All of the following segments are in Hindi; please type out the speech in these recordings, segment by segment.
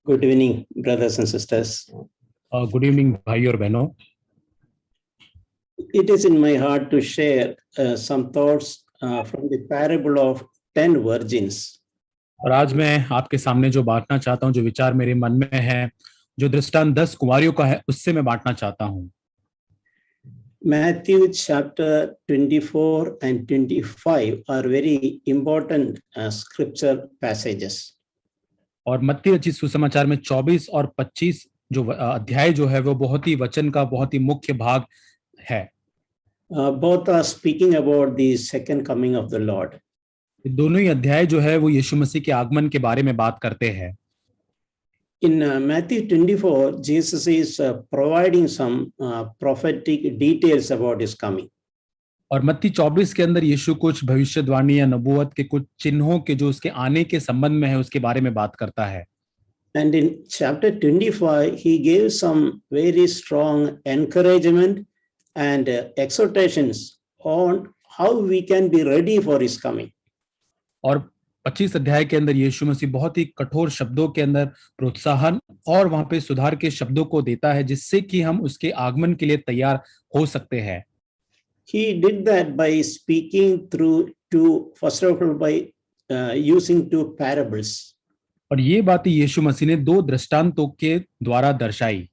Good evening, brothers and sisters. Good evening भाई और बहनों. It is in my heart to share some thoughts from the parable of 10 virgins. और आज मैं आपके सामने जो बांटना चाहता हूं, जो विचार मेरे मन में है, जो दृष्टांत 10 कुमारियों का है, उससे मैं बांटना चाहता हूं. Matthew chapter 24 and 25 are very important scripture passages. और मत्ती रचित सुसमाचार में 24 और 25 जो अध्याय जो है वो बहुत ही वचन का बहुत ही मुख्य भाग है. Both are speaking about the second coming of the Lord. दोनों ही अध्याय जो है वो यीशु मसीह के आगमन के बारे में बात करते हैं. In Matthew 24, Jesus is providing some prophetic details about his coming. और मत्ती 24 के अंदर यीशु कुछ भविष्यवाणी या नबूवत के कुछ चिन्हों के जो उसके आने के संबंध में है उसके बारे में बात करता है. And in chapter 25, he gave some very strong encouragement and exhortations on how we can be ready for his coming. और 25 अध्याय के अंदर यीशु मसीह बहुत ही कठोर शब्दों के अंदर प्रोत्साहन और वहां पे सुधार के शब्दों को देता है जिससे कि हम उसके आगमन के लिए तैयार हो सकते हैं. He did that by speaking first of all, by using two parables. और ये बात यीशु मसीह ने दो दृष्टांतों के द्वारा दर्शाई.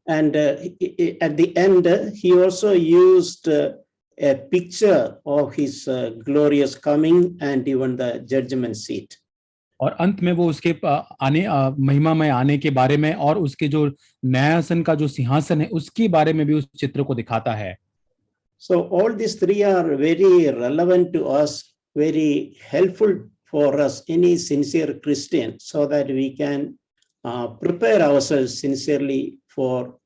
And at the end, he also used a picture of his glorious coming and even the judgment seat. और अंत में वो उसके आने महिमा में आने के बारे में और उसके जो न्यायासन का जो सिंहासन है उसके बारे में भी उस चित्र को दिखाता है. So all these three are very relevant to us, very helpful for us, any sincere Christian, so that we can prepare ourselves sincerely for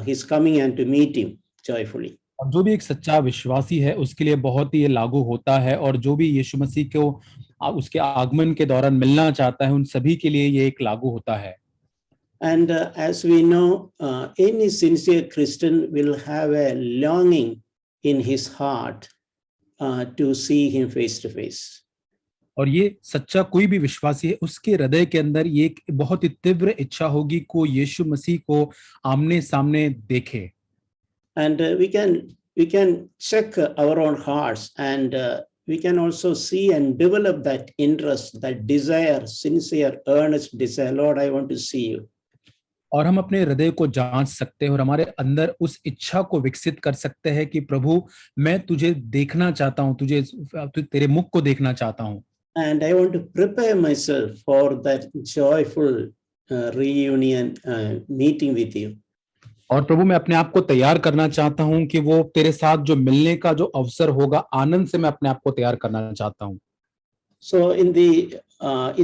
his coming and to meet him joyfully. और जो भी एक सच्चा विश्वासी है उसके लिए बहुत ही ये लागू होता है और जो भी यीशु मसीह को उसके आगमन के दौरान मिलना चाहता है उन सभी के लिए ये एक लागू होता है. And as we know, any sincere Christian will have a longing in his heart to see him face to face. और ये सच्चा कोई भी विश्वासी है उसके हृदय के अंदर ये एक बहुत ही तीव्र इच्छा होगी को यीशु मसीह को आमने सामने देखे. And we can check our own hearts and we can also see and develop that interest, that desire, sincere, earnest desire. Lord, I want to see you. और हम अपने हृदय को जांच सकते हैं और हमारे अंदर उस इच्छा को विकसित कर सकते हैं कि प्रभु मैं तुझे देखना चाहता हूं, तेरे मुख को देखना चाहता हूं. And I want to prepare myself for that joyful reunion meeting with you. और प्रभु मैं अपने आप को तैयार करना चाहता हूं कि वो तेरे साथ जो मिलने का जो अवसर होगा आनंद से मैं अपने आप को तैयार करना चाहता हूं. So in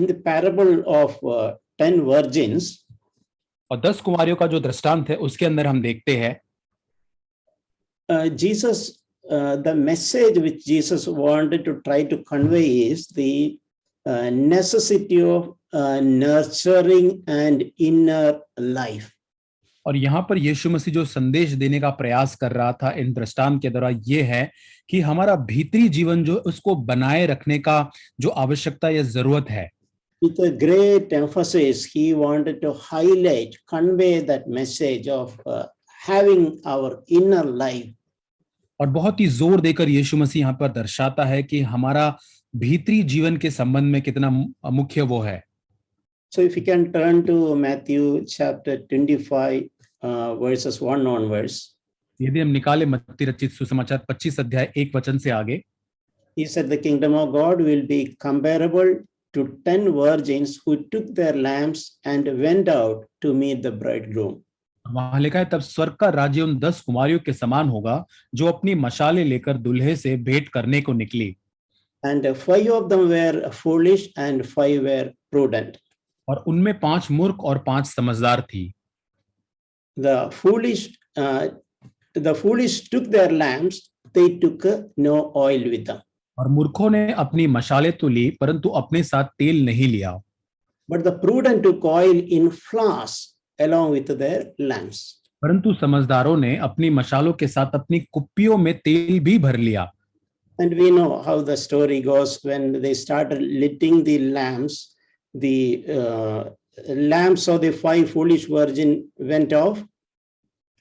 the parable of 10 virgins, और 10 कुमारियों का जो दृष्टांत है उसके अंदर हम देखते हैं Jesus, the message which Jesus wanted to try to convey is the necessity of nurturing and inner life. और यहाँ पर यीशु मसीह जो संदेश देने का प्रयास कर रहा था इन दृष्टांत के द्वारा ये है कि हमारा भीतरी जीवन जो उसको बनाए रखने का जो आवश्यकता या जरूरत है. With a great emphasis, he wanted to highlight, convey that message of having our inner life. और बहुत ही जोर देकर यीशु मसीह यहाँ पर दर्शाता है कि हमारा भीतरी जीवन के संबंध में कितना मुख्य वो है. So if you can turn to Matthew chapter 25 verses 1 onwards. यदि हम निकाले मत्ती रचित सुसमाचार 25 अध्याय 1 वचन से आगे. He said the kingdom of God will be comparable to 10 virgins who took their lamps and went out to meet the bridegroom. वहां लिखा है तब स्वर्ग का राज्य उन 10 कुमारियों के समान होगा जो अपनी मशालें लेकर दुल्हे से भेंट करने को निकली. And 5 of them were foolish and 5 were prudent. और उनमें 5 मूर्ख और 5 समझदार थी. The foolish took their lamps, they took no oil with them. और मूर्खों ने अपनी मशालें तो ली परंतु अपने साथ तेल नहीं लिया. But the prudent took oil in flasks along with their lamps. परंतु समझदारों ने अपनी मशालों के साथ अपनी कुप्पियों में तेल भी भर लिया. And we know how the story goes when they started lighting the lamps. The lamps of the 5 foolish virgin went off.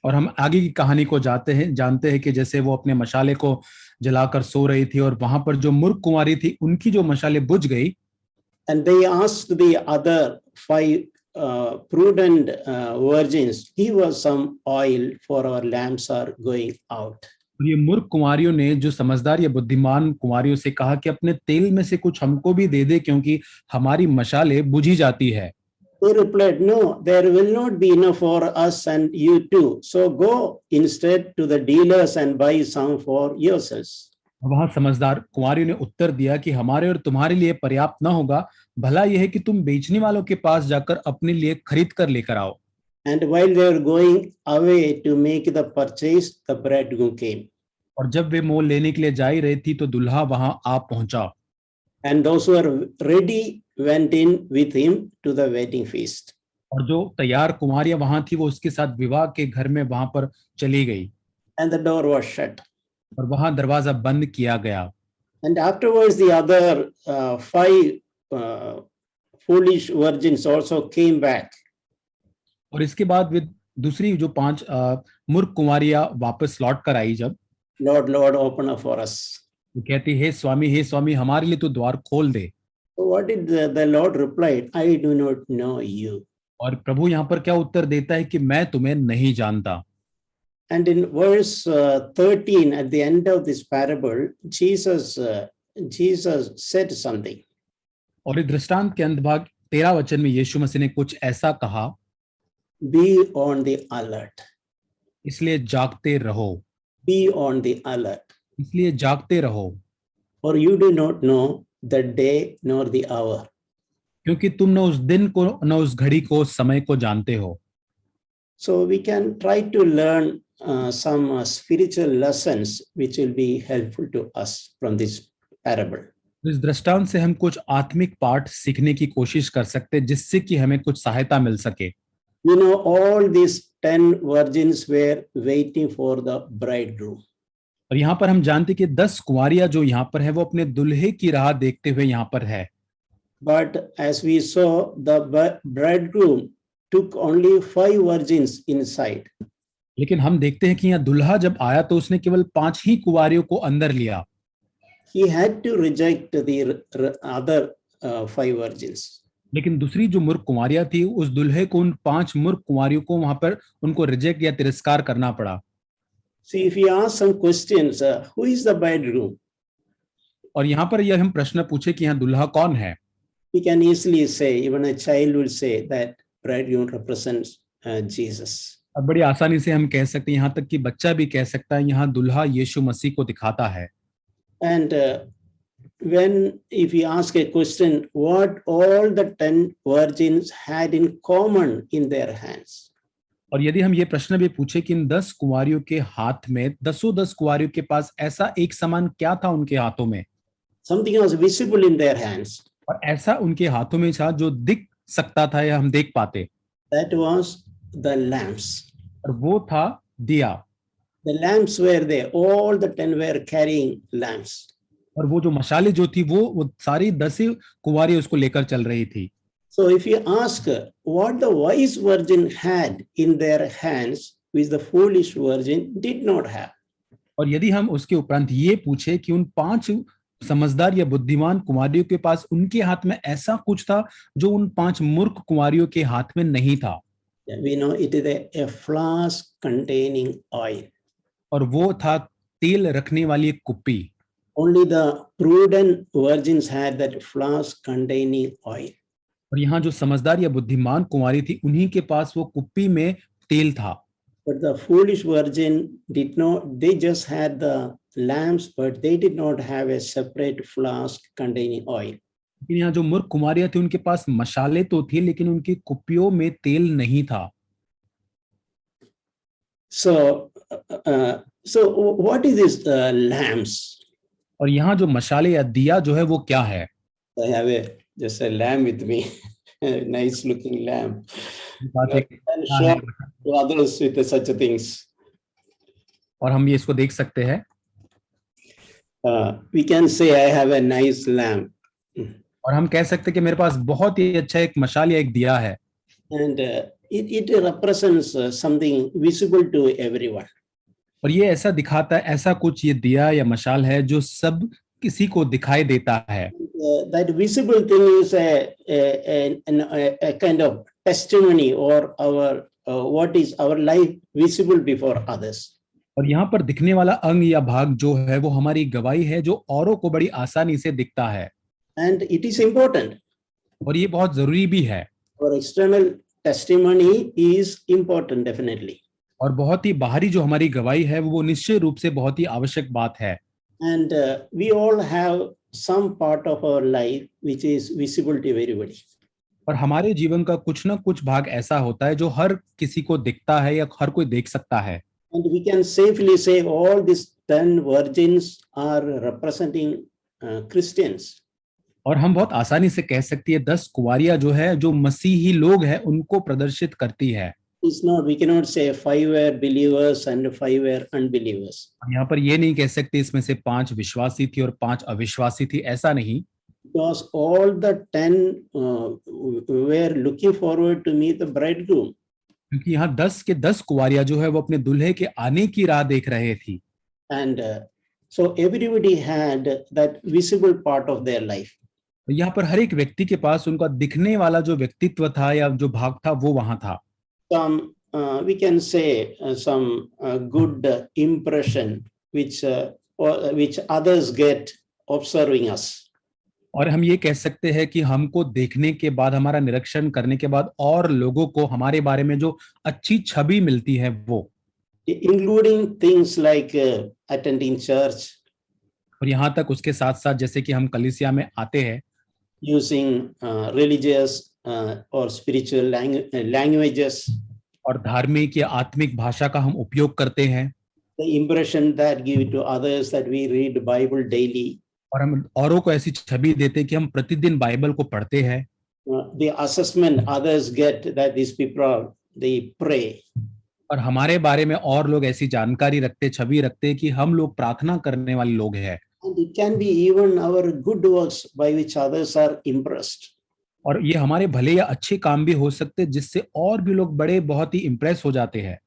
और हम आगे की कहानी को जानते हैं कि जैसे वो अपने मशाले को जलाकर सो रही थी और वहां पर जो मूर्ख कुंवारी थी उनकी जो मशाले बुझ गई, And they asked the other 5 prudent virgins, give us some oil for our lamps are going out. और ये मूर्ख कुंवारियों ने जो समझदार या बुद्धिमान कुंवारियों से कहा कि अपने तेल में से कुछ हमको भी दे दे क्योंकि हमारी मशाले बुझी जाती है। They replied, no, there will not be enough for us and you too. So go instead to the dealers and buy some for yourselves. वहां समझदार कुंवारियों ने उत्तर दिया कि हमारे और तुम्हारे लिए पर्याप्त न होगा, भला यह है कि तुम बेचने वालों के पास जाकर अपने लिए खरीद कर लेकर आओ। And while they were going away to make the purchase, the bridegroom came. और जब वे मोल लेने के लिए जा ही रही थी तो दुल्हा वहां आ पहुंचा। And those who were ready went in with him to the wedding feast. और जो तैयार कुंवारियां वहां थी वो उसके साथ विवाह के घर में वहां पर चली गई। And the door was shut. और वहां दरवाजा बंद किया गया। And afterwards the other 5 foolish virgins also came back. और इसके बाद वे दूसरी जो 5 मूर्ख कुंवारियां वापस लौट कर आई। जब Lord, Lord, open up for us. वो कहती, हे स्वामी हमारे लिए तो द्वार खोल दे। So what did the Lord replied? I do not know you. और प्रभु यहाँ पर क्या उत्तर देता है कि मैं तुम्हें नहीं जानता। And in verse 13 at the end of this parable, Jesus said something. और इस दृष्टांत के अंत भाग 13 वचन में यीशु मसीह ने कुछ ऐसा कहा, Be on the alert. इसलिए जागते रहो। Be on the alert. इसलिए जागते रहो। For you do not know the day nor the hour. क्योंकि तुम न उस दिन को न उस घड़ी को समय को जानते हो। So we can try to learn some spiritual lessons which will be helpful to us from this parable. इस दृष्टांत से हम कुछ आत्मिक पाठ सीखने की कोशिश कर सकते हैं जिससे कि हमें कुछ सहायता मिल सके। You know, all these 10 virgins were waiting for the bridegroom. और यहाँ पर हम जानते कि 10 कुंवारियां जो यहाँ पर है वो अपने दुल्हे की राह देखते हुए यहाँ पर है। But as we saw, the bridegroom took only 5 virgins inside. लेकिन हम देखते हैं कि यहाँ दुल्हा जब आया तो उसने केवल 5 ही कुंवारियों को अंदर लिया। He had to reject the other 5 virgins. लेकिन दूसरी जो मूर्ख कुंवारियां थी उस दुल्हे को उन 5 मूर्ख कुंवारियों को वहां पर उनको रिजेक्ट या तिरस्कार करना पड़ा। See, if you ask some questions, who is the bridegroom? और यहाँ पर यह हम प्रश्न पूछे कि यहाँ दुल्हा कौन है, We can easily say, even a child will say that bridegroom represents Jesus. अब बड़ी आसानी से हम कह सकते हैं, यहाँ तक कि बच्चा भी कह सकता है यहाँ दुल्हा यीशु मसीह को दिखाता है। And if you ask a question, what all the 10 virgins had in common in their hands? और यदि हम ये प्रश्न भी पूछे कि इन 10 कुंवारियों के हाथ में 10 कुंवारियों के पास ऐसा एक समान क्या था उनके हाथों में, Something was visible in their hands. और ऐसा उनके हाथों में था जो दिख सकता था या हम देख पाते, That was the lamps. और वो था दिया। The lamps were there. All the 10 were carrying lamps. और वो जो मशाले जो थी वो सारी 10 कुंवारी उसको लेकर चल रही थी। So if you ask what the wise virgin had in their hands, which the foolish virgin did not have. और यदि हम उसके उपरांत ये पूछे कि उन 5 समझदार या बुद्धिमान कुंवारियों के पास उनके हाथ में ऐसा कुछ था जो उन 5 मूर्ख कुंवारियों के हाथ में नहीं था, We know it is a flask containing oil. और वो था तेल रखने वाली एक कुप्पी। Only the prudent virgins had that flask containing oil. और यहाँ जो समझदार या बुद्धिमान कुंवारी थी उन्हीं के पास वो कुप्पी में तेल था। But the foolish virgin did not, they just had the lamps, but they did not have a separate flask containing oil. लेकिन यहाँ जो मूर्ख कुंवारियां थी उनके पास मशाले तो थी लेकिन उनकी कुप्पियों में तेल नहीं था। So what is this lamps? और यहाँ जो mashale या दिया जो है वो क्या है? I have just a lamp with me, a nice looking lamp. And show to others with such things. और हम ये इसको देख सकते हैं. We can say I have a nice lamp. और हम कह सकते हैं कि मेरे पास बहुत ही अच्छा एक मशाल या एक दिया है. and it represents something visible to everyone. और ये ऐसा दिखाता है, ऐसा कुछ ये दिया या मशाल है जो सब किसी को दिखाई देता है। That visible thing is a kind of testimony or our what is our life visible before others. और यहाँ पर दिखने वाला अंग या भाग जो है वो हमारी गवाही है जो औरों को बड़ी आसानी से दिखता है। And it is important. और ये बहुत जरूरी भी है। Our external testimony is important definitely. और बहुत ही बाहरी जो हमारी गवाही है वो निश्चय रूप से बहुत ही आवश्यक बात है। And we all have some part of our life which is visible to everybody. और हमारे जीवन का कुछ ना कुछ भाग ऐसा होता है जो हर किसी को दिखता है या हर कोई देख सकता है। And we can safely say all these 10 virgins are representing Christians. और हम बहुत आसानी से कह सकती है 10 कुंवारियां जो है जो मसीही लोग हैं उनको प्रदर्शित करती है। It's not, we cannot say 5 were believers and 5 were unbelievers. यहाँ पर ये नहीं कह सकते इसमें से 5 विश्वासी थी और 5 अविश्वासी थी, ऐसा नहीं। Because all the 10 were looking forward to meet the bridegroom. क्योंकि यहाँ 10 के 10 कुंवारियां जो है वो अपने दुल्हे के आने की राह देख रहे थी। And so everybody had that visible part of their life. यहाँ पर हर एक व्यक्ति के पास उनका दिखने वाला जो व्यक्तित्व था या जो भाग था वो वहां था। Some we can say some good impression which others get observing us. और हम ये कह सकते हैं कि हमको देखने के बाद, हमारा निरीक्षण करने के बाद और लोगों को हमारे बारे में जो अच्छी छवि मिलती है वो, including things like attending church, और यहाँ तक उसके साथ साथ जैसे कि हम कलीसिया में आते हैं, using religious or spiritual languages, और धार्मिक या आत्मिक भाषा का हम उपयोग करते हैं, the impression that give to others that we read Bible daily, और हम औरों को ऐसी छवि देते कि हम प्रतिदिन बाइबल को पढ़ते हैं, the assessment others get that these people they pray. और हमारे बारे में और लोग ऐसी जानकारी रखते, छवि रखते कि हम लोग प्रार्थना करने वाले लोग हैं। And it can be even our good works by which others are impressed. और ये हमारे भले या अच्छे काम भी हो सकते जिससे और भी लोग बड़े बहुत ही इम्प्रेस हो जाते हैं।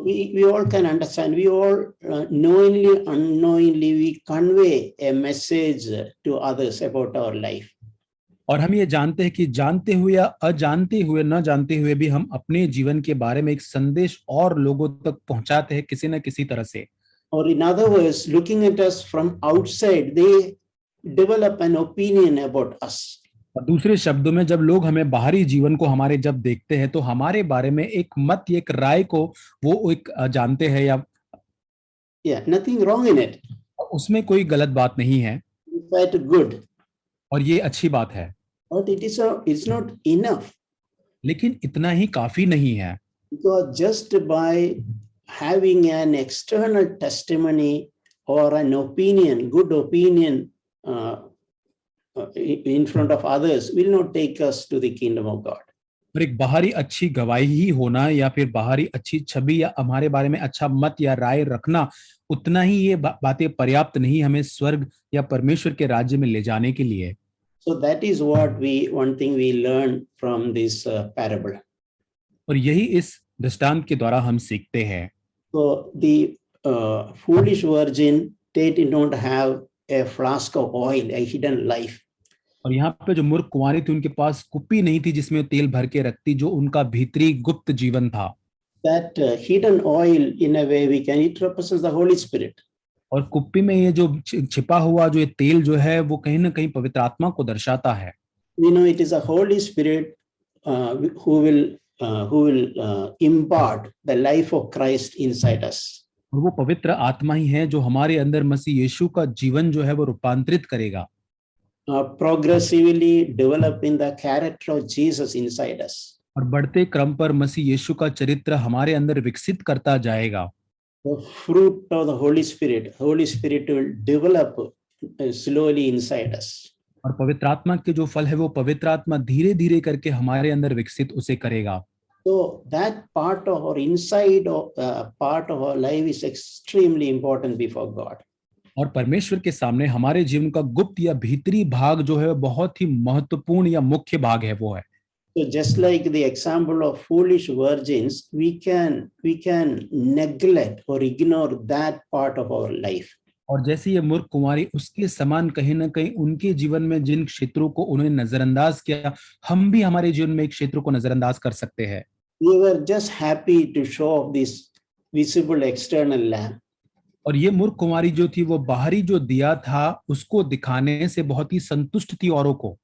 We all can understand. We all knowingly, unknowingly, we convey a message to others about our life. और हम ये जानते हैं कि जानते हुए या अजानते हुए, न जानते हुए भी हम अपने जीवन के बारे में एक संदेश और लोगों तक पहुंचाते हैं किसी न किसी तरह से। Or in other words, looking at us from outside, they develop an opinion about us. और दूसरे शब्दों में जब लोग हमें बाहरी जीवन को हमारे जब देखते हैं तो हमारे बारे में एक मत, एक राय को वो एक जानते हैं या nothing wrong in it. उसमें कोई गलत बात नहीं है, In fact, good. और ये अच्छी बात है। But it's not enough. लेकिन इतना ही काफी नहीं है। Because just by having an external testimony or an opinion, good opinion in front of others will not take us to the kingdom of God. और एक बाहरी अच्छी गवाही ही होना या फिर बाहरी अच्छी छवि या हमारे बारे में अच्छा मत या राय रखना, उतना ही ये बातें पर्याप्त नहीं हमें स्वर्ग या परमेश्वर के राज्य में ले जाने के लिए। So that is what one thing we learn from this parable. और यही इस दृष्टांत के द्वारा हम सीखते हैं। So the foolish virgin did not have a flask of oil, a hidden life. और यहाँ पे जो मूर्ख कुंवारी थी उनके पास कुप्पी नहीं थी जिसमें तेल भर के रखती, जो उनका भीतरी गुप्त जीवन था। That hidden oil, in a way, it represents the Holy Spirit. और कुप्पी में ये जो छिपा हुआ जो ये तेल जो है वो कहीं ना कहीं पवित्र आत्मा को दर्शाता है। We know it is the Holy Spirit who will impart the life of Christ inside us. और वो पवित्र आत्मा ही है जो हमारे अंदर मसीह यीशु का जीवन जो है वो रूपांतरित करेगा। Progressively developing the character of Jesus inside us. और बढ़ते क्रम पर मसीह यीशु का चरित्र हमारे अंदर विकसित करता जाएगा। The fruit of the Holy Spirit will develop slowly inside us. और पवित्र आत्मा के जो फल है वो पवित्र आत्मा धीरे धीरे करके हमारे अंदर विकसित उसे करेगा। So that part of our inside part of our life is extremely important before God. और परमेश्वर के सामने हमारे जीवन का गुप्त या भीतरी भाग जो है बहुत ही महत्वपूर्ण या मुख्य भाग है वो है। So just like the example of foolish virgins, we can neglect or ignore that part of our life. और जैसे ये मूर्ख कुंवारी, उसके समान कहीं ना कहीं उनके जीवन में जिन क्षेत्रों को उन्होंने नजरअंदाज किया, हम भी हमारे जीवन में एक क्षेत्र को नजरअंदाज कर सकते हैं। We were just happy to show off this visible external lamp. और ये मूर्ख कुंवारी जो थी, वो बाहरी जो दिया था उसको दिखाने से बहुत ही संतुष्ट थी औरों को,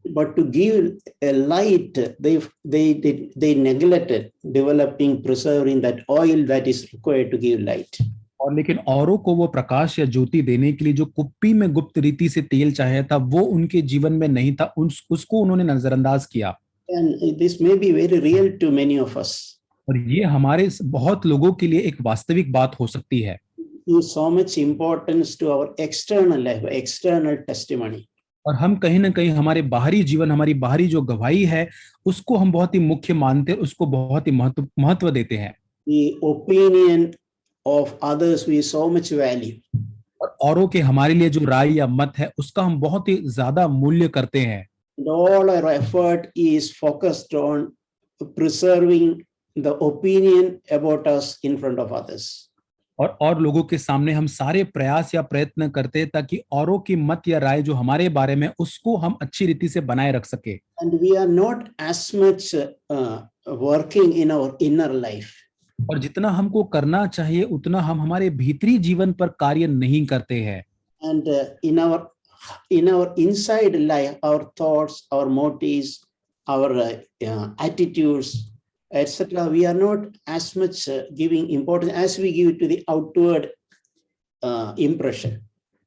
But to give a light, they neglected developing, preserving that oil that is required to give light. और लेकिन औरों को वो प्रकाश या ज्योति देने के लिए जो कुप्पी में गुप्त रीति से तेल चाहिए था, वो उनके जीवन में नहीं था, उसको उन्होंने नजरअंदाज किया। And this may be very real to many of us. और ये हमारे बहुत लोगों के लिए एक वास्तविक बात हो सकती है। Give so much importance to our external life, external testimony. और हम कहीं ना कहीं हमारे बाहरी जीवन, हमारी बाहरी जो गवाही है, उसको हम बहुत ही मुख्य मानते हैं, उसको बहुत ही महत्व देते हैं। The opinion of others we so much value. और औरों के हमारे लिए जो राय या मत है, उसका हम बहुत ही ज्यादा मूल्य करते हैं। And all our effort is focused on preserving the opinion about us in front of others. और लोगों के सामने हम सारे प्रयास या प्रयत्न करते हैं ताकि औरों की मत या राय जो हमारे बारे में, उसको हम अच्छी रीति से बनाए रख सके। And we are not as much working in our inner life. और जितना हमको करना चाहिए उतना हम हमारे भीतरी जीवन पर कार्य नहीं करते हैं। And in our inside life, our thoughts, our motives, our attitudes, etc., we are not as much giving importance as we give to the outward impression.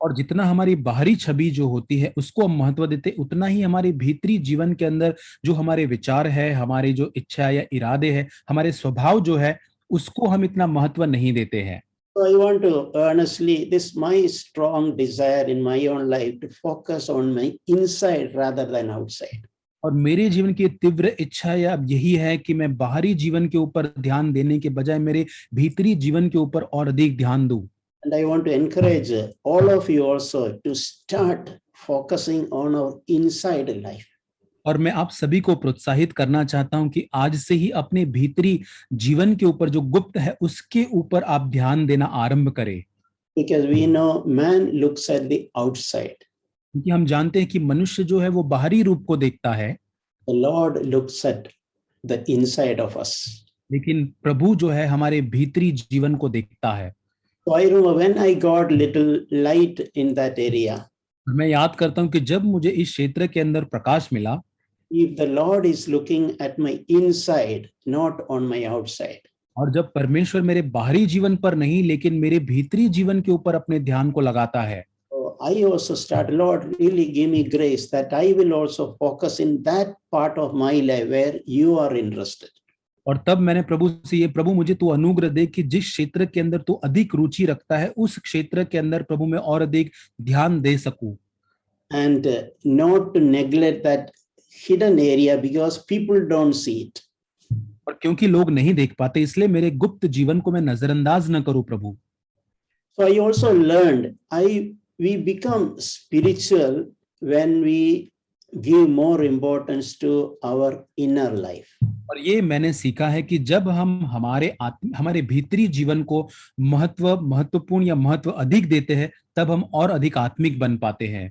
और जितना हमारी बाहरी छवि जो होती है उसको हम महत्व देते, उतना ही हमारे भीतरी जीवन के अंदर जो हमारे विचार है, हमारी जो इच्छा या इरादे है, हमारे स्वभाव जो है, उसको हम इतना महत्व नहीं देते हैं। So I want to earnestly, this is my strong desire in my own life to focus on my inside rather than outside. और मेरे जीवन की तीव्र इच्छा या यही है कि मैं बाहरी जीवन के ऊपर ध्यान देने के बजाय मेरे भीतरी जीवन के ऊपर और अधिक ध्यान दूं। And I want to encourage all of you also to start focusing on our inside life. और मैं आप सभी को प्रोत्साहित करना चाहता हूं कि आज से ही अपने भीतरी जीवन के ऊपर जो गुप्त है उसके ऊपर आप ध्यान देना आरंभ करें। Because we know man looks at the outside. क्योंकि हम जानते हैं कि मनुष्य जो है वो बाहरी रूप को देखता है, The Lord looks at the inside of us. लेकिन प्रभु जो है हमारे भीतरी जीवन को देखता है। So I remember when I got little light in that area. मैं याद करता हूं कि जब मुझे इस क्षेत्र के अंदर प्रकाश मिला, If the Lord is looking at my inside, not on my outside. और जब परमेश्वर मेरे बाहरी जीवन पर नहीं लेकिन मेरे भीतरी जीवन के ऊपर अपने ध्यान को लगाता है, So I also start, Lord, really give me grace that I will also focus in that part of my life where you are interested. और तब मैंने प्रभु से ये, प्रभु मुझे तू अनुग्रह दे कि जिस क्षेत्र के अंदर तू अधिक रुचि रखता है, उस क्षेत्र के अंदर प्रभु मैं और अधिक ध्यान दे सकूं। And not to neglect that hidden area because people don't see it. और क्योंकि लोग नहीं देख पाते, इसलिए मेरे गुप्त जीवन को मैं नजरअंदाज न करूं प्रभु। So I also learned, we become spiritual when we give more importance to our inner life. और ये मैंने सीखा है कि जब हम हमारे भीतरी जीवन को महत्वपूर्ण या महत्व अधिक देते हैं, तब हम और अधिक आत्मिक बन पाते हैं।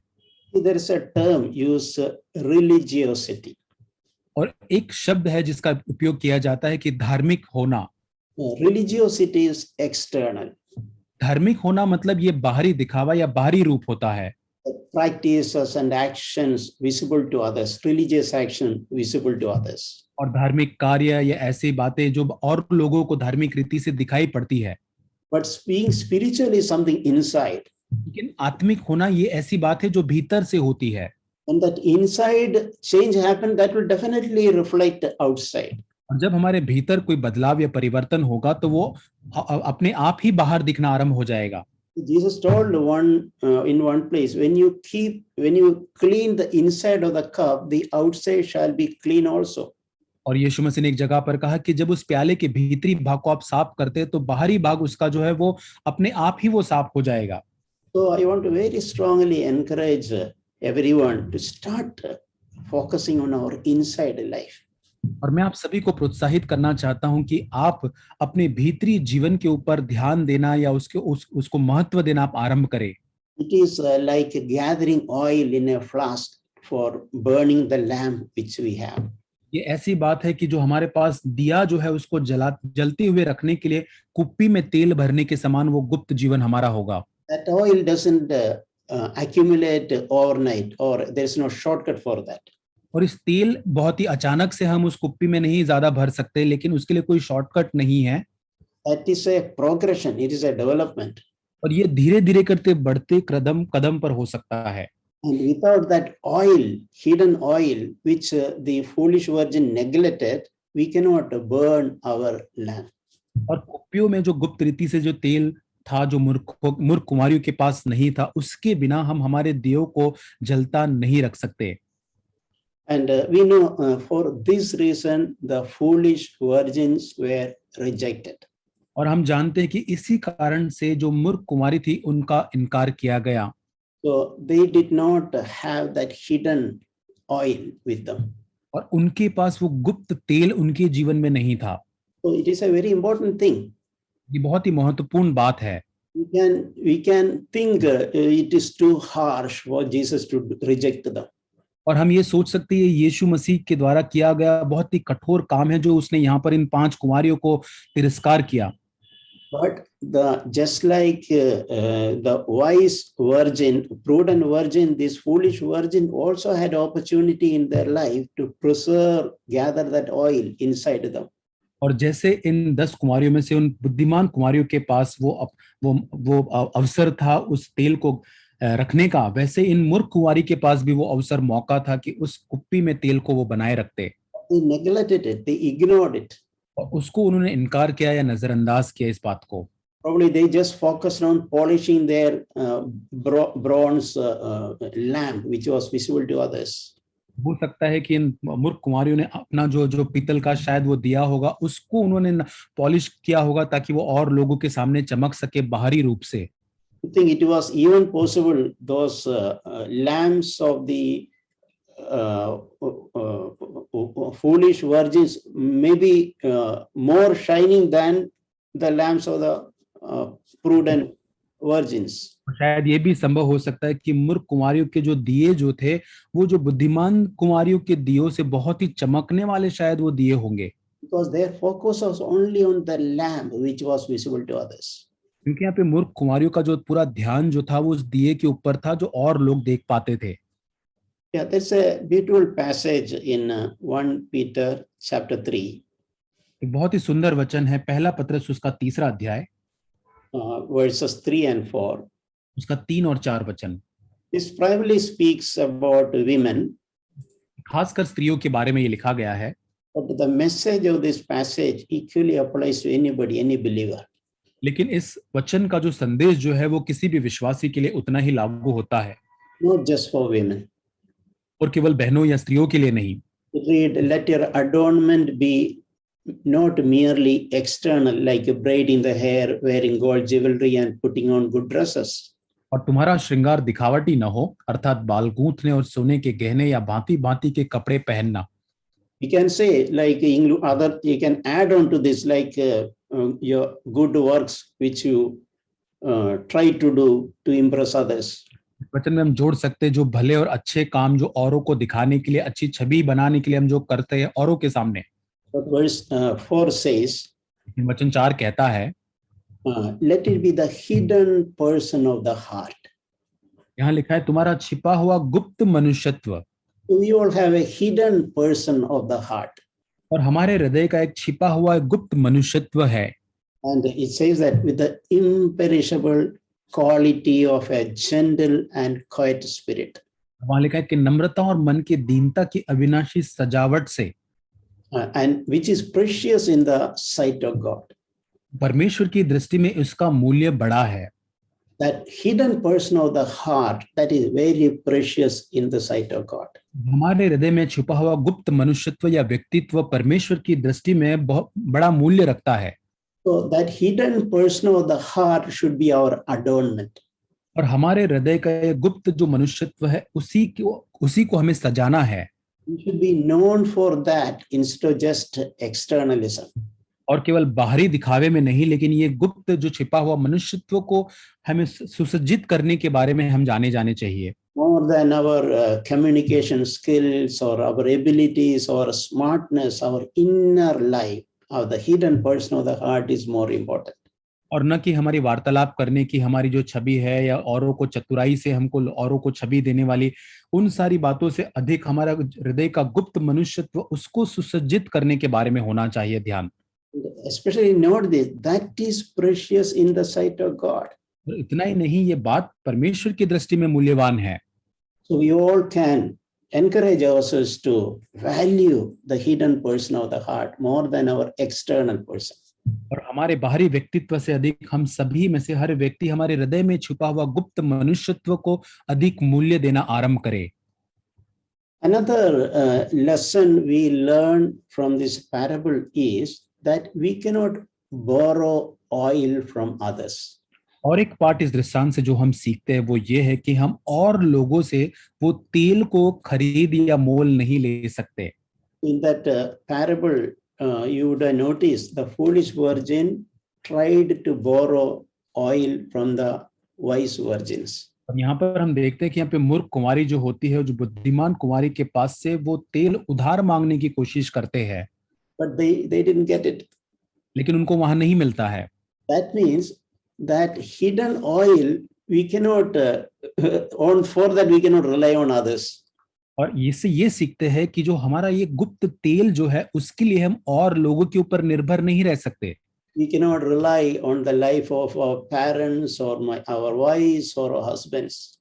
There is a term used, religiosity. और एक शब्द है जिसका उपयोग किया जाता है कि धार्मिक होना। Religiosity is external. धार्मिक होना मतलब ये बाहरी दिखावा या बाहरी रूप होता है। Practices and actions visible to others, religious action visible to others. और धार्मिक कार्य या ऐसी बातें जो और लोगों को धार्मिक रीति से दिखाई पड़ती है। But being spiritual is something inside. लेकिन आत्मिक होना ये ऐसी बात है जो भीतर से होती है। And that inside change happen, that will definitely reflect outside. और जब हमारे भीतर कोई बदलाव या परिवर्तन होगा तो वो अपने आप ही बाहर दिखना आरंभ हो जाएगा। Jesus told in one place, when you clean the inside of the cup, the outside shall be clean also. और यीशु मसीह ने एक जगह पर कहा कि जब उस प्याले के भीतरी भाग को आप साफ करते हैं तो बाहरी भाग उसका जो है वो अपने आप ही वो साफ हो जाएगा। So I want to very strongly encourage everyone to start focusing on our inside life. और मैं आप सभी को प्रोत्साहित करना चाहता हूं कि आप अपने भीतरी जीवन के ऊपर ध्यान देना या उसको महत्व देना आप आरंभ करें। It is like gathering oil in a flask for burning the lamp which we have. ये ऐसी बात है कि जो हमारे पास दिया जो है उसको जलते हुए रखने के लिए कुप्पी में तेल भरने के समान वो गुप्त जीवन हमारा होगा। That oil doesn't accumulate overnight, or there is no shortcut for that. और इस तेल बहुत ही अचानक से हम उस कुप्पी में नहीं ज्यादा भर सकते, लेकिन उसके लिए कोई शॉर्टकट नहीं है। That is a progression. It is a development. और ये धीरे धीरे करते बढ़ते कदम कदम पर हो सकता है। And without that oil, hidden oil, which the foolish virgin neglected, we cannot burn our lamp. और कुप्पियों में जो गुप्त रीति से जो तेल था, जो मूर्ख कुमारियों के पास नहीं था, उसके बिना हम हमारे दियों को जलता नहीं रख सकते। And we know for this reason the foolish virgins were rejected. और हम जानते हैं कि इसी कारण से जो मूर्ख कुमारी थी उनका इनकार किया गया। So they did not have that hidden oil with them. और उनके पास वो गुप्त तेल उनके जीवन में नहीं था। So it is a very important thing. ये बहुत ही महत्वपूर्ण बात है। We can think it is too harsh for Jesus to reject them. और हम ये सोच सकते हैं यीशु मसीह के द्वारा किया गया बहुत ही कठोर काम है जो उसने यहाँ पर इन 5 कुमारियों को तिरस्कार किया। But just like the wise virgin, prudent virgin, this foolish virgin also had opportunity in their life to preserve, gather that oil inside them. और जैसे इन 10 कुमारियों में से उन बुद्धिमान कुमारियों के पास वो अवसर था उस तेल को रखने का, वैसे इन मूर्ख कुमारी के पास भी वो अवसर मौका था कि उस कुप्पी में तेल को वो बनाए रखते। They neglected it, they ignored it. और उसको उन्होंने इनकार किया या नजरअंदाज किया इस बात को। Probably they just focused on polishing their bronze lamp, which was visible to others. हो सकता है कि इन मूर्ख कुमारियों ने अपना जो पीतल का शायद वो दिया होगा उसको उन्होंने पॉलिश किया होगा ताकि वो और लोगों के सामने चमक सके बाहरी रूप से। I think it was even possible those lamps of the foolish virgins may be more shining than the lamps of the prudent virgins. शायद ये भी संभव हो सकता है कि मूर्ख कुमारियों के जो दिए जो थे वो जो बुद्धिमान कुमारियों के दियों से बहुत ही चमकने वाले शायद वो दिए होंगे। Because their focus was only on the lamp which was visible to others. क्योंकि यहाँ पे मूर्ख कुमारियों का जो पूरा ध्यान जो था वो उस दिए के ऊपर था जो और लोग देख पाते थे। Yeah, there's a beautiful passage in 1 Peter chapter 3. एक बहुत ही सुंदर वचन है पहला पत्रस उसका 3रा अध्याय verses 3 and 4. उसका 3 और 4 वचन। This primarily speaks about women. खासकर स्त्रियों के बारे में ये लिखा गया है। But the message of this passage equally applies to anybody, any believer. लेकिन इस वचन का जो संदेश जो है वो किसी भी विश्वासी के लिए उतना ही लागू होता है। Not just for women. और केवल बहनों या स्त्रियों के लिए नहीं। Read, let your adornment be not merely external, like braiding the hair, wearing gold jewelry and putting on good dresses. और तुम्हारा श्रृंगार दिखावटी न हो, अर्थात बाल गूंथने और सोने के गहने या भांति भांति के कपड़े पहनना। You can say like you can add on to this like your good works which you try to do to impress others. वचन में हम जोड़ सकते हैं जो भले और अच्छे काम जो औरों को दिखाने के लिए, अच्छी छवि बनाने के लिए हम जो करते हैं औरों के सामने। But verse 4 says, वचन 4 कहता है, let it be the hidden person of the heart. यहाँ लिखा है तुम्हारा छिपा हुआ गुप्त मनुष्यत्व। We all have a hidden person of the heart. और हमारे हृदय का एक छिपा हुआ गुप्त मनुष्यत्व है। And it says that with the imperishable quality of a gentle and quiet spirit. वहाँ लिखा है कि नम्रता और मन की दीनता की अविनाशी सजावट से, and which is precious in the sight of God. परमेश्वर की दृष्टि में इसका मूल्य बड़ा है। That hidden person of the heart, that is very precious in the sight of God. हमारे हृदय में छुपा हुआ गुप्त मनुष्यत्व या व्यक्तित्व परमेश्वर की दृष्टि में बहुत बड़ा मूल्य रखता है। So that hidden person of the heart should be our adornment. और हमारे हृदय का ये गुप्त जो मनुष्यत्व है उसी को हमें सजाना है। We should be known for that instead of just externalism. और केवल बाहरी दिखावे में नहीं, लेकिन ये गुप्त जो छिपा हुआ मनुष्यत्व को हमें सुसज्जित करने के बारे में हम जाने चाहिए। More than our communication skills or our abilities or smartness, our inner life of the hidden person of the heart is more important. और न कि हमारी वार्तालाप करने की हमारी जो छवि है या औरों को चतुराई से हमको औरों को छवि देने वाली उन सारी बातों से अधिक हमारा हृदय का गुप्त मनुष्यत्व उसको सुसज्जित करने के बारे में होना चाहिए ध्यान। Especially note this, that is precious in the sight of God. इतना ही नहीं, ये बात परमेश्वर की दृष्टि में मूल्यवान है। So we all can encourage ourselves to value the hidden person of the heart more than our external person. और हमारे बाहरी व्यक्तित्व से अधिक हम सभी में से हर व्यक्ति हमारे हृदय में छुपा हुआ गुप्त मनुष्यत्व को अधिक मूल्य देना आरंभ करे। Another lesson we learn from this parable is that we cannot borrow oil from others. और एक पाठ इस दृष्टांत से जो हम सीखते हैं वो ये है कि हम और लोगों से वो तेल को खरीद या मोल नहीं ले सकते। In that parable, you would have noticed the foolish virgin tried to borrow oil from the wise virgins. और यहाँ पर हम देखते हैं कि यहाँ पे मूर्ख कुंवारी जो होती है, जो बुद्धिमान कुंवारी के पास से वो तेल उधार मांगने की कोशिश करते हैं, But they didn't get it. लेकिन उनको वहां नहीं मिलता है। That means that hidden oil we cannot on for that we cannot rely on others. और इससे ये सीखते हैं कि जो हमारा ये गुप्त तेल जो है उसके लिए हम और लोगों के ऊपर निर्भर नहीं रह सकते। We cannot rely on the life of our parents or our wives or our husbands.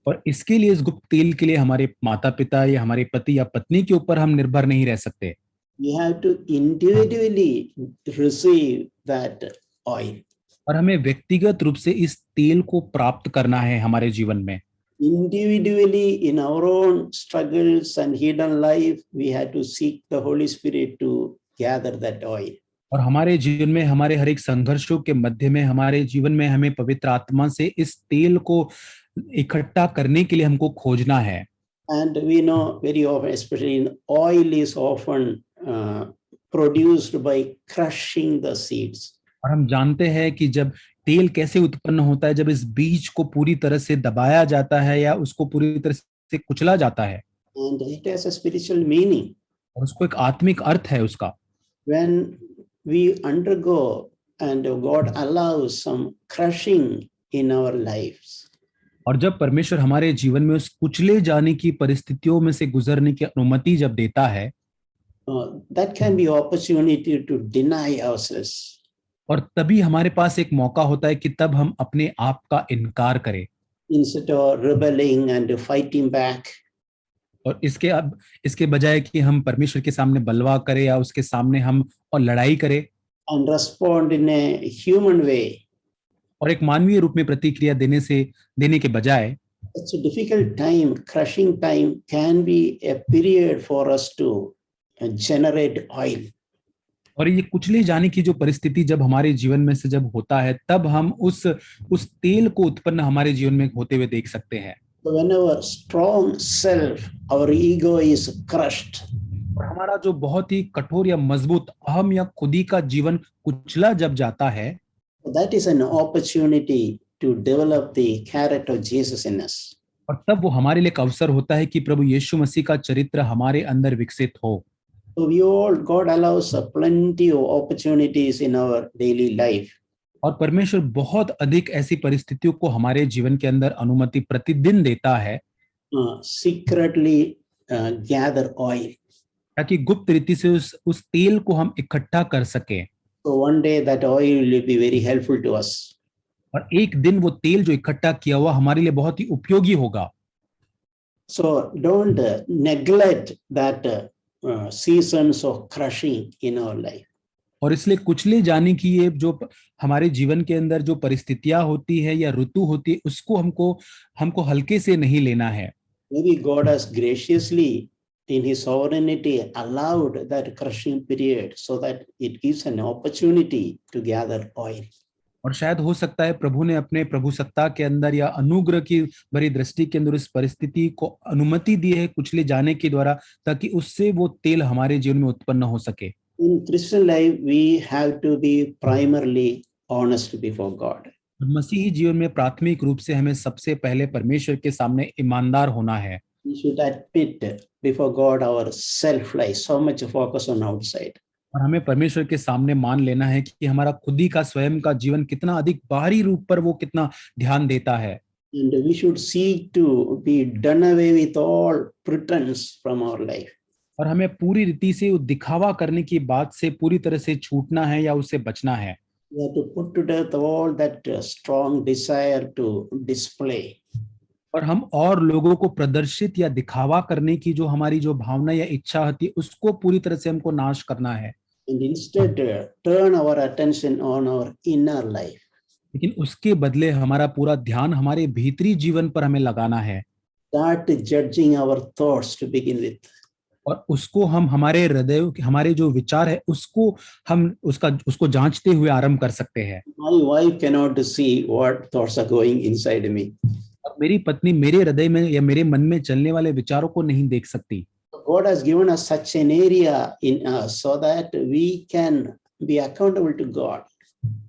और इसके लिए इस गुप्त तेल के लिए हमारे माता पिता या हमारे पति या पत्नी के ऊपर हम निर्भर नहीं रह सकते। We have to individually receive that oil. और हमें व्यक्तिगत रूप से इस तेल को प्राप्त करना है हमारे जीवन में। Individually in our own struggles and hidden life, we have to seek the Holy Spirit to gather that oil. और हमारे जीवन में हमारे हर एक संघर्षों के मध्य में हमारे जीवन में हमें पवित्र आत्मा से इस तेल को इकट्ठा करने के लिए हमको खोजना है। And we know very often, especially in oil is often produced by crushing the seeds. और हम जानते हैं कि जब तेल कैसे उत्पन्न होता है, जब इस बीज को पूरी तरह से दबाया जाता है या उसको पूरी तरह से कुचला जाता है। And it has a spiritual meaning. और उसको एक आत्मिक अर्थ है उसका। When we undergo and God allows some crushing in our lives. और जब परमेश्वर हमारे जीवन में उस कुचले जाने की परिस्थितियों में से गुजरने की अनुमति जब देता है, that can be opportunity to deny ourselves. और तभी हमारे पास एक मौका होता है कि तब हम अपने आप का इनकार करें। Instead of rebelling and fighting back. और इसके बजाय कि हम परमेश्वर के सामने बलवा करें या उसके सामने हम और लड़ाई करें and respond in a human way. और एक मानवीय रूप में प्रतिक्रिया देने के बजाय It's a difficult time, crushing time can be a period for us to generate oil. और ये कुचले जाने की जो परिस्थिति जब हमारे जीवन में से जब होता है, तब हम उस तेल को उत्पन्न हमारे जीवन में होते हुए देख सकते हैं। So whenever strong self, our ego is crushed. और हमारा जो बहुत ही कठोर या मजबूत अहम या खुदी का जीवन कुचला जब जाता है, that is an opportunity to develop the character of Jesus in us. और तब वो हमारे लिए एक अवसर होता है कि प्रभु यीशु मसीह का चरित्र हमारे अंदर विकसित हो। So God allows plenty of opportunities in our daily life. और परमेश्वर बहुत अधिक ऐसी परिस्थितियों को हमारे जीवन के अंदर अनुमति प्रतिदिन देता है secretly gather oil. ताकि गुप्त रीति से उस तेल को हम इकट्ठा कर सकें। So one day that oil will be very helpful to us. और एक दिन वो तेल जो इकट्ठा किया हुआ हमारे लिए बहुत ही उपयोगी होगा। So don't neglect that seasons of crushing in our life. और इसलिए कुचले जाने की ये जो हमारे जीवन के अंदर जो परिस्थितियां होती है या ऋतु होती है, उसको हमको हल्के से नहीं लेना है। Maybe God has graciously in his sovereignty allowed that crushing period so that it gives an opportunity to gather oil. और शायद हो सकता है प्रभु ने अपने प्रभु सत्ता के अंदर या अनुग्रह की भरी दृष्टि के अंदर इस परिस्थिति को अनुमति दी है कुचले जाने के द्वारा, ताकि उससे वो तेल हमारे जीवन में उत्पन्न हो सके। In Christian life, we have to be primarily honest before God. मसीही जीवन में प्राथमिक रूप से हमें सबसे पहले परमेश्वर के सामने ईमानदार होना है। We should admit before God our self-life, so much focus on outside. और हमें परमेश्वर के सामने मान लेना है कि हमारा खुद ही का स्वयं का जीवन कितना अधिक बाहरी रूप पर वो कितना ध्यान देता है। And we should seek to be done away with all pretense from our life. और हमें पूरी रीति से वो दिखावा करने की बात से पूरी तरह से छूटना है या उससे बचना है। We have to put to death all that strong desire to display. और हम और लोगों को प्रदर्शित या दिखावा करने की जो हमारी जो भावना या इच्छा होती है उसको पूरी तरह से हमको नाश करना है। And instead turn our attention on our inner life. लेकिन उसके बदले हमारा पूरा ध्यान हमारे भीतरी जीवन पर हमें लगाना है। Start judging our thoughts to begin with. और उसको हम हमारे हृदय हमारे जो विचार है उसको हम उसको जांचते हुए आरंभ कर सकते हैं। My wife cannot see what thoughts are going inside me. और मेरी पत्नी मेरे हृदय में या मेरे मन में चलने वाले विचारों को नहीं देख सकती। God has given us such an area in us so that we can be accountable to God.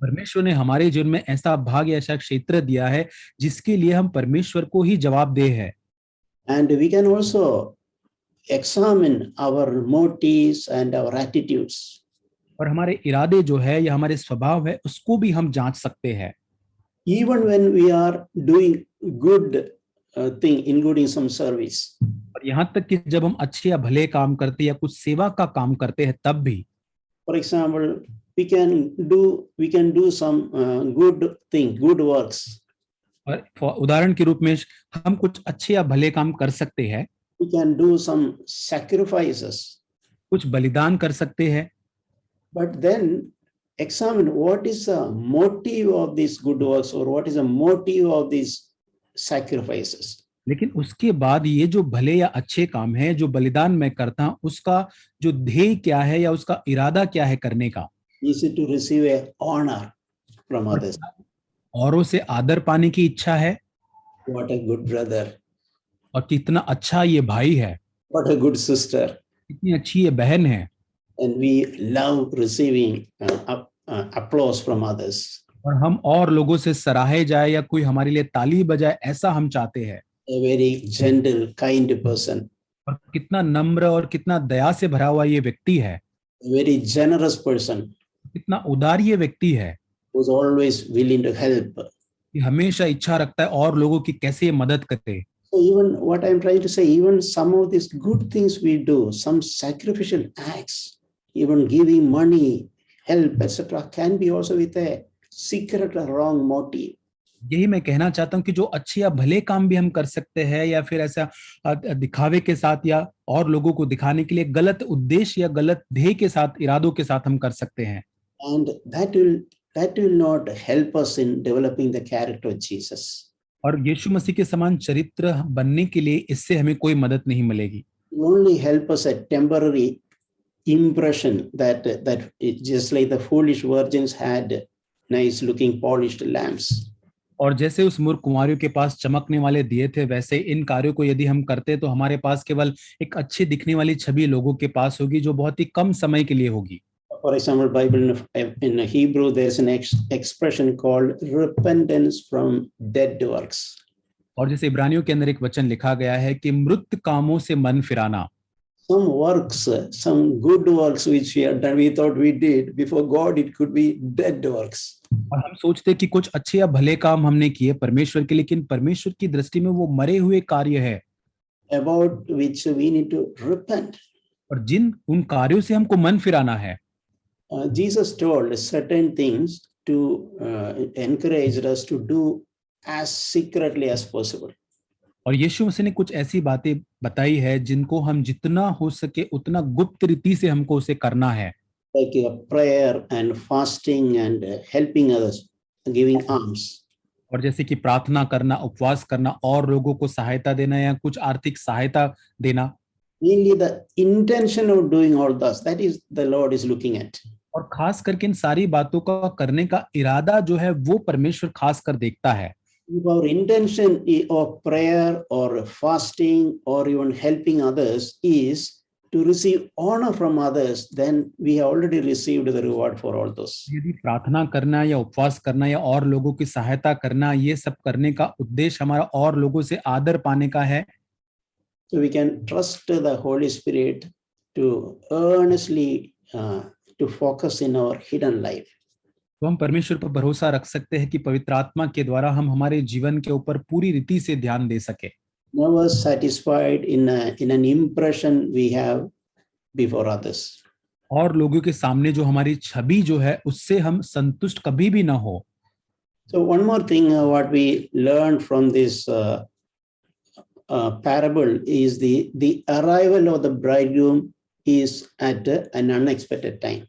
परमेश्वर ने हमारे जीवन में ऐसा भाग या ऐसा क्षेत्र दिया है जिसके लिए हम परमेश्वर को ही जवाबदेह है। And we can also examine our motives and our attitudes. और हमारे इरादे जो है या हमारे स्वभाव है उसको भी हम जांच सकते हैं। Even when we are doing good thing, including some service. और यहाँ तक कि जब हम अच्छे या भले काम करते हैं या कुछ सेवा का काम करते हैं तब भी। For example, we can do some good thing, good works. और उदाहरण के रूप में हम कुछ अच्छे या भले काम कर सकते हैं। We can do some sacrifices. कुछ बलिदान कर सकते हैं। But then examine what is the motive of these good works or what is the motive of these sacrifices. लेकिन उसके बाद ये जो भले या अच्छे काम है जो बलिदान मैं करता हूं उसका जो ध्येय क्या है या उसका इरादा क्या है करने का। Is it to receive a honor from others? औरों से आदर पाने की इच्छा है। What a good brother. और कितना अच्छा ये भाई है। What a good sister. कितनी अच्छी ये बहन है। And we love receiving applause from others. और हम और लोगों से सराहे जाए या कोई हमारे लिए ताली बजाए ऐसा हम चाहते हैं। A very gentle, kind person. और कितना नम्र और कितना दया से भरा हुआ ये व्यक्ति है। A very generous person. कितना उदार ये व्यक्ति है। Who's always willing to help. कि हमेशा इच्छा रखता है और लोगों की कैसे मदद करे। So even what I'm trying to say, even some of these good things we do, some sacrificial acts, even giving money, help, etc., can be also with a secret or wrong motive. यही मैं कहना चाहता हूँ कि जो अच्छे या भले काम भी हम कर सकते हैं या फिर ऐसा दिखावे के साथ या और लोगों को दिखाने के लिए गलत उद्देश्य या गलत ध्येय के साथ इरादों के साथ हम कर सकते हैं। And that will not help us in developing the character of Jesus. और यीशु मसीह के समान चरित्र बनने के लिए इससे हमें कोई मदद नहीं मिलेगी। It will only help us a temporary impression that just like the foolish virgins had nice looking polished lamps. और जैसे उस मूर्ख कुंवारियों के पास चमकने वाले दिए थे वैसे इन कार्यों को यदि हम करते तो हमारे पास केवल एक अच्छी दिखने वाली छवि लोगों के पास होगी जो बहुत ही कम समय के लिए होगी। For example, Bible in Hebrew there is an expression called repentance from dead works. और जैसे इब्रानियों के अंदर एक वचन लिखा गया है कि मृत कामों से मन फिराना। Some works, some good works which we have done, we thought we did before God, it could be dead works. और हम सोचते कि कुछ अच्छे या भले काम हमने किए परमेश्वर के, लेकिन परमेश्वर की दृष्टि में वो मरे हुए कार्य है। About which we need to repent. और जिन उन कार्यों से हमको मन फिराना है। Jesus told certain things to encourage us to do as secretly as possible. और यीशु मसीह ने कुछ ऐसी बातें बताई है जिनको हम जितना हो सके उतना गुप्त रीति से हमको उसे करना है। Like prayer and fasting and helping others, giving alms. और जैसे कि प्रार्थना करना, उपवास करना और लोगों को सहायता देना या कुछ आर्थिक सहायता देना। Mainly the intention of doing all this, that is the Lord is looking at. और खास करके इन सारी बातों का करने का इरादा जो है वो परमेश्वर खास कर देखता है। If our intention of prayer or fasting or even helping others is to receive honor from others, then we have already received the reward for all those. यदि प्रार्थना करना या उपवास करना या और लोगों की सहायता करना, ये सब करने का उद्देश्य हमारा और लोगों से आदर पाने का है, So we can trust the Holy Spirit to earnestly to focus in our hidden life. तो हम परमेश्वर पर भरोसा रख सकते हैं कि पवित्र आत्मा के द्वारा हम हमारे जीवन के ऊपर पूरी रीति से ध्यान दे सके। Never satisfied in an impression we have before others. और लोगों के सामने जो हमारी छवि जो है उससे हम संतुष्ट कभी भी ना हो। So one more thing what we learned from this parable is the arrival of the bridegroom is at an unexpected time.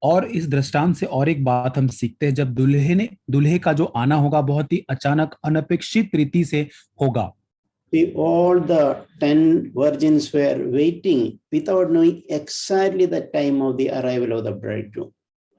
और इस दृष्टांत से और एक बात हम सीखते हैं, जब दूल्हे का जो आना होगा बहुत ही अचानक अनपेक्षित रीति से होगा। All the 10 virgins were waiting without knowing exactly the time of the arrival of the bridegroom.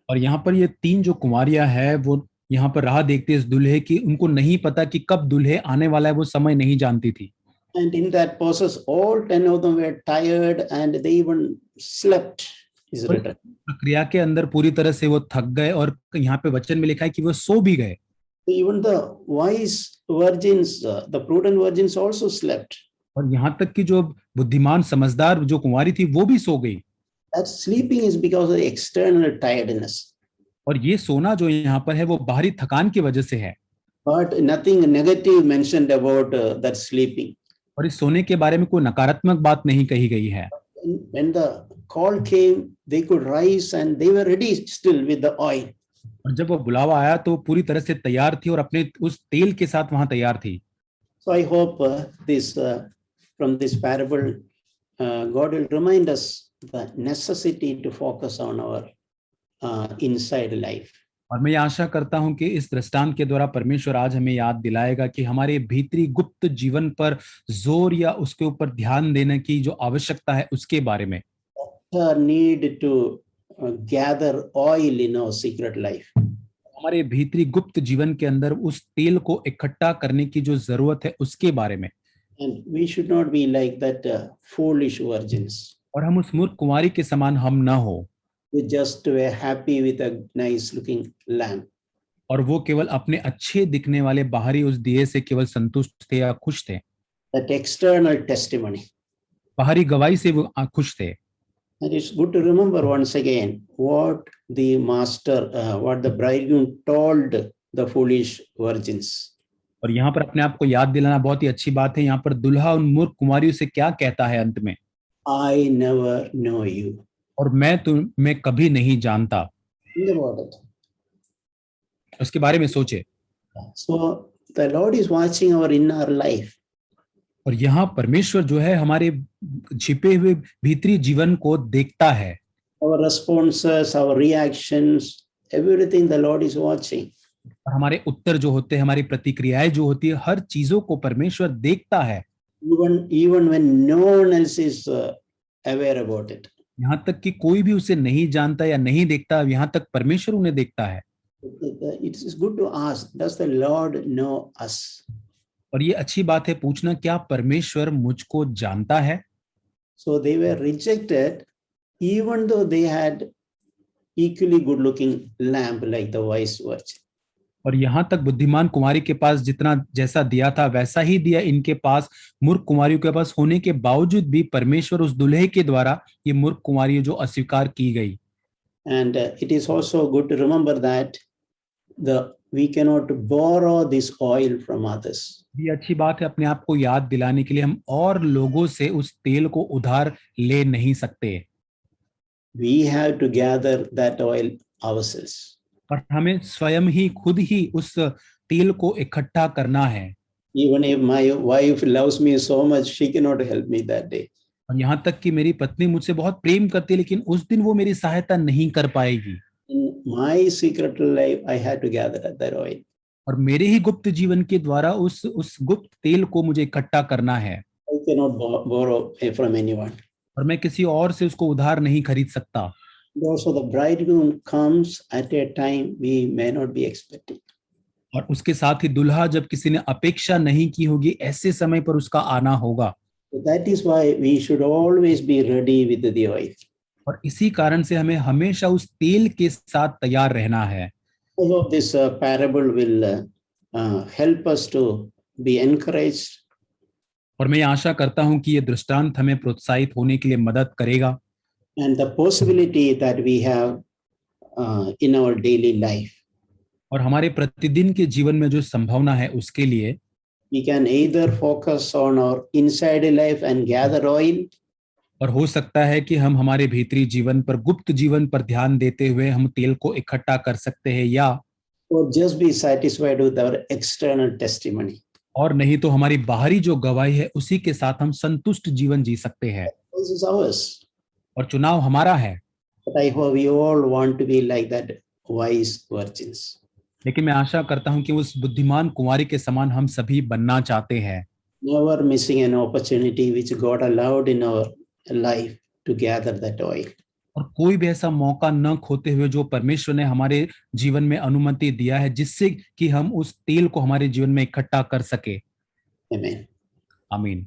और यहाँ पर ये 3 जो कुंवारियां है वो यहाँ पर राह देखती है इस दूल्हे की, उनको नहीं पता कि कब दूल्हे आने वाला है, वो समय नहीं जानती थी। And in that process, all 10 of them were tired and they even slept, is written. प्रक्रिया के अंदर पूरी तरह से वो थक गए और यहाँ पे वचन में लिखा है कि वो सो भी गए। Even the wise virgins, the prudent virgins also slept. और यहाँ तक कि जो बुद्धिमान समझदार जो कुंवारी थी वो भी सो गई। That sleeping is because of the external tiredness. और ये सोना जो यहाँ पर है वो बाहरी थकान की वजह से है। But nothing negative mentioned about that sleeping. और इस सोने के बारे में कोई नकारात्मक बात नहीं कही गई है। When the call came, they could rise and they were ready still with the oil. और जब वो बुलावा आया तो पूरी तरह से तैयार थी और अपने उस तेल के साथ वहां तैयार थी। So I hope from this parable, God will remind us the necessity to focus on our inside life. और मैं ये आशा करता हूं कि इस दृष्टांत के द्वारा परमेश्वर आज हमें याद दिलाएगा कि हमारे भीतरी गुप्त जीवन पर जोर या उसके ऊपर ध्यान देने की जो आवश्यकता है उसके बारे में। Need to gather oil in our secret life. हमारे भीतरी गुप्त जीवन के अंदर उस तेल को इकट्ठा करने की जो जरूरत है उसके बारे में। And we should not be like that foolish virgins. और हम उस मूर्ख कुंवारी के समान हम ना हो। We just were happy with a nice looking lamp. और वो केवल अपने अच्छे दिखने वाले बाहरी उस दिए से केवल संतुष्ट थे या खुश थे। That external testimony. बाहरी गवाही से वो खुश थे। And it's good to remember once again what the master, what the bridegroom told the foolish virgins. और यहाँ पर अपने आप को याद दिलाना बहुत ही अच्छी बात है। यहाँ पर दुल्हा उन मूर्ख कुमारियों से क्या कहता है अंत में? I never know you. और मैं तुम्हें कभी नहीं जानता। Think about it. उसके बारे में सोचे। So the Lord is watching our inner life. और यहाँ परमेश्वर जो है हमारे छिपे हुए भीतरी जीवन को देखता है। Our responses, our reactions, everything the Lord is watching. और हमारे उत्तर जो होते हैं, हमारी प्रतिक्रियाएं जो होती है, हर चीजों को परमेश्वर देखता है। Even when no one else is aware about it. यहाँ तक कि कोई भी उसे नहीं जानता या नहीं देखता, यहाँ तक परमेश्वर उन्हें देखता है। It is good to ask, does the Lord know us? और ये अच्छी बात है पूछना, क्या परमेश्वर मुझको जानता है? So they were rejected even though they had equally good looking lamp like the wise virgin. और यहाँ तक बुद्धिमान कुमारी के पास जितना जैसा दिया था वैसा ही दिया इनके पास, मूर्ख कुमारियों के पास होने के बावजूद भी परमेश्वर उस दुल्हे के द्वारा ये मूर्ख कुमारी जो अस्वीकार की गई। And it is also good to remember that we cannot borrow this oil from others. ये अच्छी बात है अपने आप को याद दिलाने के लिए, हम और लोगों से उस तेल को उधार ले नहीं सकते। We have to gather that oil ourselves. और हमें स्वयं ही खुद ही उस तेल को इकट्ठा करना है। Even if my wife loves me so much, she cannot help me that day. और यहाँ तक कि मेरी पत्नी मुझसे बहुत प्रेम करती है, लेकिन उस दिन वो मेरी सहायता नहीं कर पाएगी। In my secret life, I had to gather that oil. और मेरे ही गुप्त जीवन के द्वारा उस गुप्त तेल को मुझे इकट्ठा करना है। I cannot borrow from anyone. और मैं किसी और से उसको उधार नहीं खरीद सकता। Also, the bridegroom comes at a time we may not be expecting. और उसके साथ ही दुल्हा जब किसी ने अपेक्षा नहीं की होगी, ऐसे समय पर उसका आना होगा। So that is why we should always be ready with the oil. और इसी कारण से हमें हमेशा उस तेल के साथ तैयार रहना है। I hope this parable will help us to be encouraged. और मैं आशा करता हूं कि ये दृष्टांत हमें प्रोत्साहित होने के लिए मदद करेगा। And the possibility that we have in our daily life. और हमारे प्रतिदिन के जीवन में जो संभावना है उसके लिए We can either focus on our inside life and gather oil, और हो सकता है कि हम हमारे भीतरी जीवन पर, गुप्त जीवन पर ध्यान देते हुए हम तेल को इकट्ठा कर सकते हैं, या or just be satisfied with our external testimony. और नहीं तो हमारी बाहरी जो गवाही है उसी के साथ हम संतुष्ट जीवन जी सकते हैं। This is ours. और चुनाव हमारा है। But I hope we all want to be like that wise virgins. लेकिन मैं आशा करता हूं कि उस बुद्धिमान कुंवारी के समान हम सभी बनना चाहते हैं। Never missing an opportunity which God allowed in our life to gather that oil. और कोई भी ऐसा मौका न खोते हुए जो परमेश्वर ने हमारे जीवन में अनुमति दिया है, जिससे कि हम उस तेल को हमारे जीवन में इकट्ठा कर सके। Amen. आमीन।